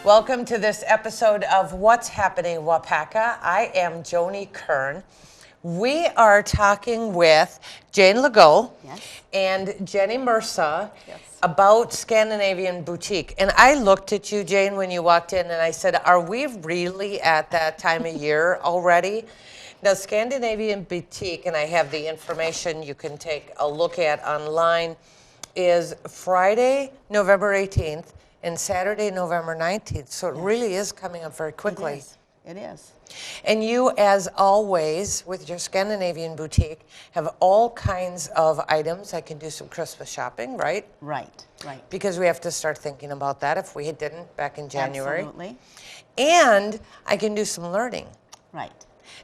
Welcome to this episode of What's Happening Waupaca. I am Joni Kern. We are talking with Jane Legault and Jenny Mursa about Scandinavian Boutique. And I looked at you, Jane, when you walked in, and I said, are we really at that time of year already? Now, Scandinavian Boutique, and I have the information you can take a look at online, is Friday, November 18th, and Saturday, November 19th. So it really is coming up very quickly. It is. And you, as always, with your Scandinavian Boutique, have all kinds of items. I can do some Christmas shopping, right? Right. Because we have to start thinking about that if we didn't back in January. Absolutely. And I can do some learning. Right.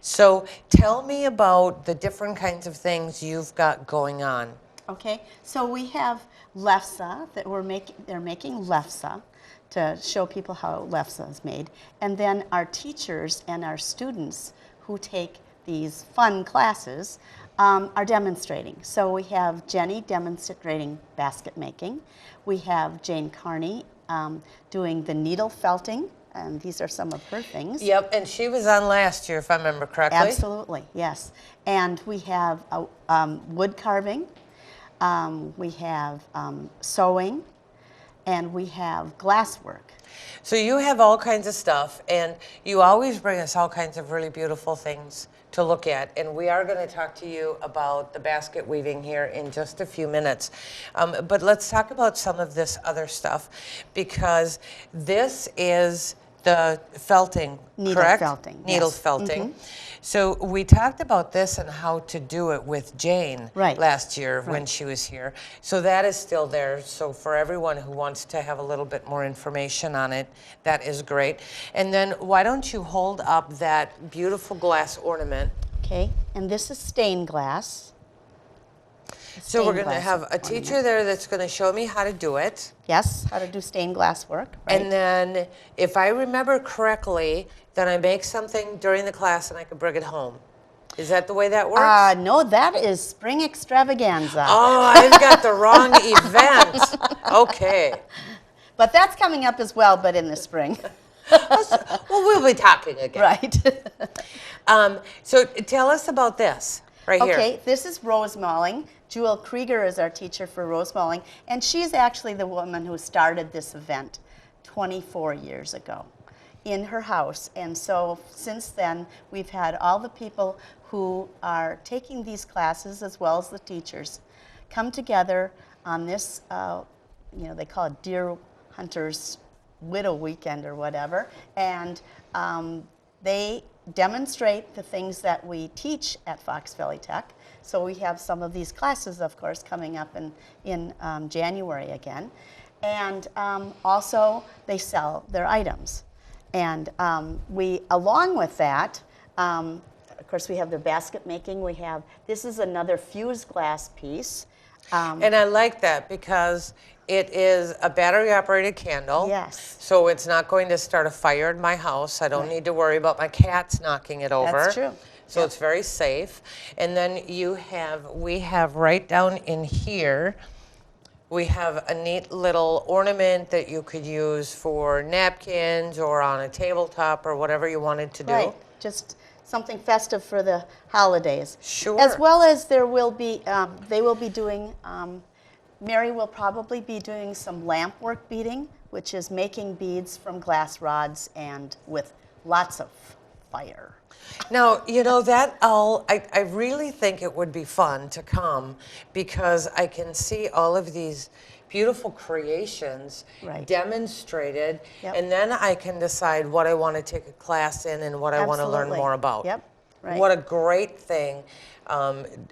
So tell me about the different kinds of things you've got going on. Okay, so we have lefse that they're making lefse to show people how lefse is made. And then our teachers and our students who take these fun classes are demonstrating. So we have Jenny demonstrating basket making. We have Jane Carney doing the needle felting, and these are some of her things. Yep, and she was on last year, if I remember correctly. Absolutely, yes. And we have wood carving. We have sewing, and we have glasswork. So you have all kinds of stuff, and you always bring us all kinds of really beautiful things to look at. And we are going to talk to you about the basket weaving here in just a few minutes. But let's talk about some of this other stuff, because this is the felting, correct? Needle felting. Mm-hmm. So we talked about this and how to do it with Jane last year when she was here. So that is still there. So for everyone who wants to have a little bit more information on it, that is great. And then why don't you hold up that beautiful glass ornament? Okay, and this is stained glass. So we're going to have a teacher there that's going to show me how to do it. Yes, how to do stained glass work. Right. And then, if I remember correctly, then I make something during the class and I can bring it home. Is that the way that works? No, that is spring extravaganza. Oh, I've got the wrong event. Okay. But that's coming up as well, but in the spring. Well, we'll be talking again. Right. So tell us about this right here. Okay, this is rose mauling. Jewel Krieger is our teacher for rose mauling, and she's actually the woman who started this event 24 years ago in her house. And so since then, we've had all the people who are taking these classes, as well as the teachers, come together on this, they call it Deer Hunters Widow Weekend or whatever, and they demonstrate the things that we teach at Fox Valley Tech. So we have some of these classes, of course, coming up in January again. And also, they sell their items. And along with that, of course, we have the basket making. This is another fused glass piece. And I like that because it is a battery-operated candle. Yes. So it's not going to start a fire in my house. I don't need to worry about my cats knocking it over. That's true. So it's very safe. And then we have right down in here, we have a neat little ornament that you could use for napkins or on a tabletop or whatever you wanted to do. Right, just something festive for the holidays. Sure. As well as they will be doing, Mary will probably be doing some lamp work beading, which is making beads from glass rods and with lots of fire. Now, I really think it would be fun to come because I can see all of these beautiful creations demonstrated, and then I can decide what I want to take a class in and what I want to learn more about. Yep. Right. What a great thing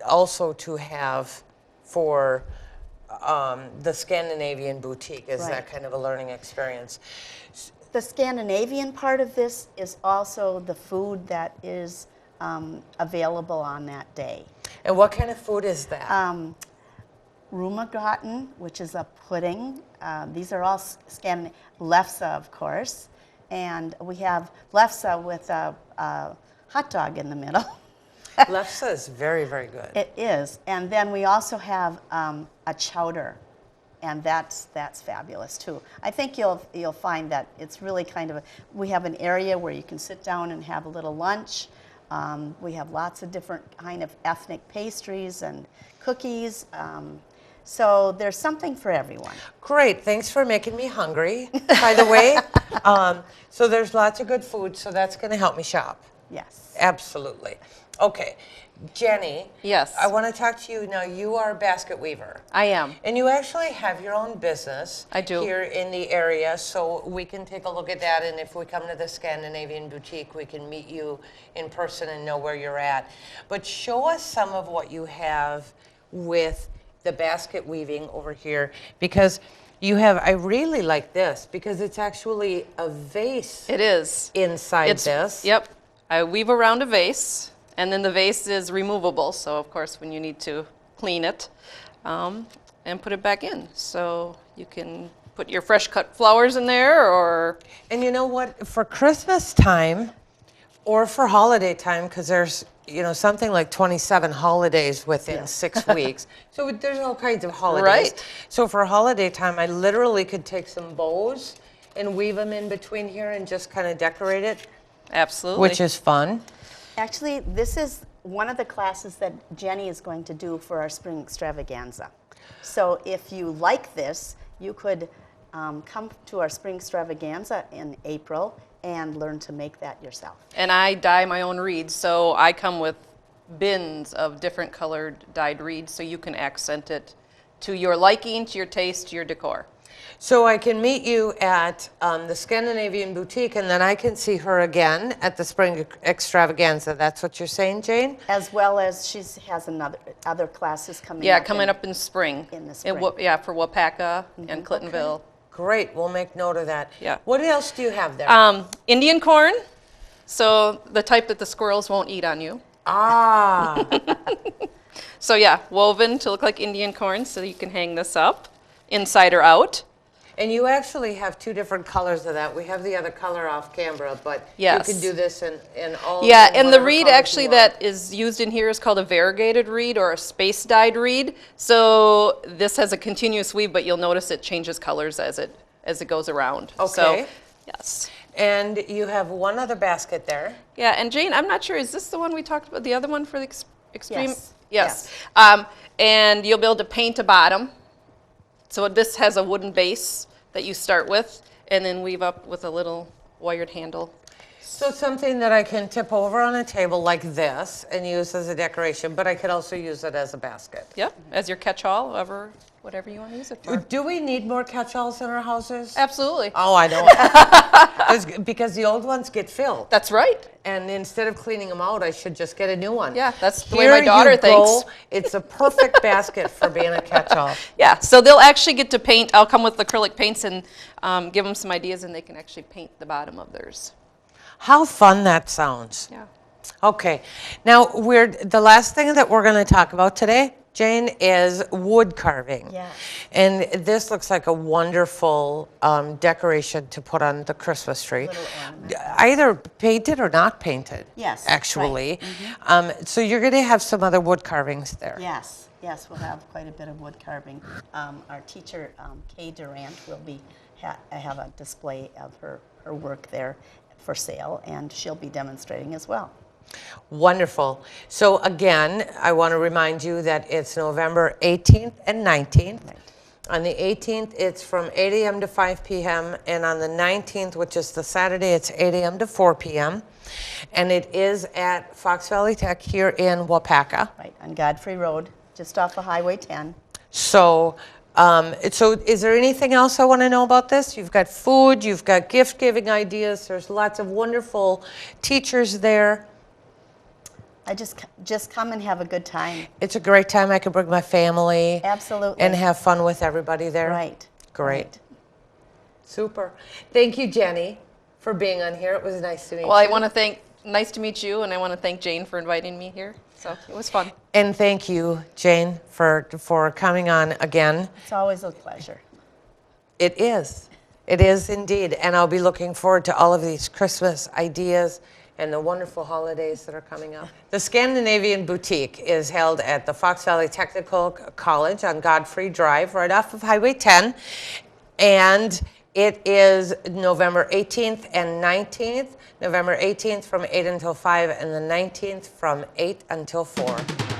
also to have for the Scandinavian Boutique is that kind of a learning experience. The Scandinavian part of this is also the food that is available on that day. And what kind of food is that? Rumagraten, which is a pudding. These are all Scandinavian. Lefse, of course. And we have lefse with a hot dog in the middle. Lefse is very, very good. It is. And then we also have a chowder. And that's fabulous too. I think you'll find that it's really kind of we have an area where you can sit down and have a little lunch. We have lots of different kind of ethnic pastries and cookies. So there's something for everyone. Great. Thanks for making me hungry, by the way. So there's lots of good food, so that's going to help me shop. Yes. Absolutely. Okay. Jenny. Yes. I want to talk to you now. You are a basket weaver. I am. And you actually have your own business. I do. Here in the area, so we can take a look at that. And if we come to the Scandinavian boutique, we can meet you in person and know where you're at. But show us some of what you have with the basket weaving over here, because you have, I really like this because it's actually a vase. It is. Inside this. Yep. I weave around a vase, and then the vase is removable. So, of course, when you need to clean it and put it back in. So you can put your fresh cut flowers in there or... And you know what? For Christmas time or for holiday time, because there's, something like 27 holidays within 6 weeks. So there's all kinds of holidays. Right. So for holiday time, I literally could take some bows and weave them in between here and just kind of decorate it. Absolutely. Which is fun. Actually, this is one of the classes that Jenny is going to do for our spring extravaganza. So if you like this, you could come to our spring extravaganza in April and learn to make that yourself. And I dye my own reeds, so I come with bins of different colored dyed reeds, so you can accent it to your liking, to your taste, to your decor. So I can meet you at the Scandinavian boutique, and then I can see her again at the spring extravaganza. That's what you're saying, Jane? As well as she has other classes coming Yeah, up. coming up in spring. In the spring. For Waupaca and Clintonville. Great, we'll make note of that. Yeah. What else do you have there? Indian corn, so the type that the squirrels won't eat on you. Ah. So yeah, woven to look like Indian corn, so you can hang this up, inside or out. And you actually have 2 different colors of that. We have the other color off camera, but Yes. you can do this in all. Yeah, in and the whatever reed colors actually you want. that is used in here is called a variegated reed or a space dyed reed. So this has a continuous weave, but you'll notice it changes colors as it goes around. Okay. So, yes. And you have one other basket there. Yeah, and Jane, I'm not sure, is this the one we talked about, the other one for the extreme? Yes. Yes. And you'll be able to paint a bottom. So this has a wooden base that you start with, and then weave up with a little wired handle. So something that I can tip over on a table like this and use as a decoration, but I could also use it as a basket. Yep, as your catch-all, whatever you want to use it for. Do we need more catch-alls in our houses? Absolutely. Oh, I know. Because the old ones get filled. That's right. And instead of cleaning them out, I should just get a new one. Yeah, that's the way my daughter thinks. It's a perfect basket for being a catch-all. Yeah, so they'll actually get to paint. I'll come with acrylic paints and give them some ideas, and they can actually paint the bottom of theirs. How fun that sounds. Yeah. Okay. Now, the last thing that we're going to talk about today, Jane, is wood carving. Yes. And this looks like a wonderful decoration to put on the Christmas tree. Little ornament. Either painted or not painted. Yes, Actually. right. So you're going to have some other wood carvings there. Yes, we'll have quite a bit of wood carving. Our teacher, Kay Durant, will have a display of her work there for sale, and she'll be demonstrating as well. Wonderful. So again, I want to remind you that it's November 18th and 19th. Right. On the 18th, it's from 8 a.m. to 5 p.m. And on the 19th, which is the Saturday, it's 8 a.m. to 4 p.m. And it is at Fox Valley Tech here in Waupaca. Right, on Godfrey Road, just off of Highway 10. So is there anything else I want to know about this? You've got food, you've got gift-giving ideas. There's lots of wonderful teachers there. I just come and have a good time. It's a great time. I can bring my family. Absolutely. And have fun with everybody there. Right. Great. Right. Super. Thank you, Jenny, for being on here. It was nice to meet you. Well, nice to meet you, and I want to thank Jane for inviting me here. So it was fun. And thank you, Jane, for coming on again. It's always a pleasure. It is. It is indeed. And I'll be looking forward to all of these Christmas ideas and the wonderful holidays that are coming up. The Scandinavian Boutique is held at the Fox Valley Technical College on Godfrey Drive, right off of Highway 10. And it is November 18th and 19th. November 18th from 8 until 5, and the 19th from 8 until 4.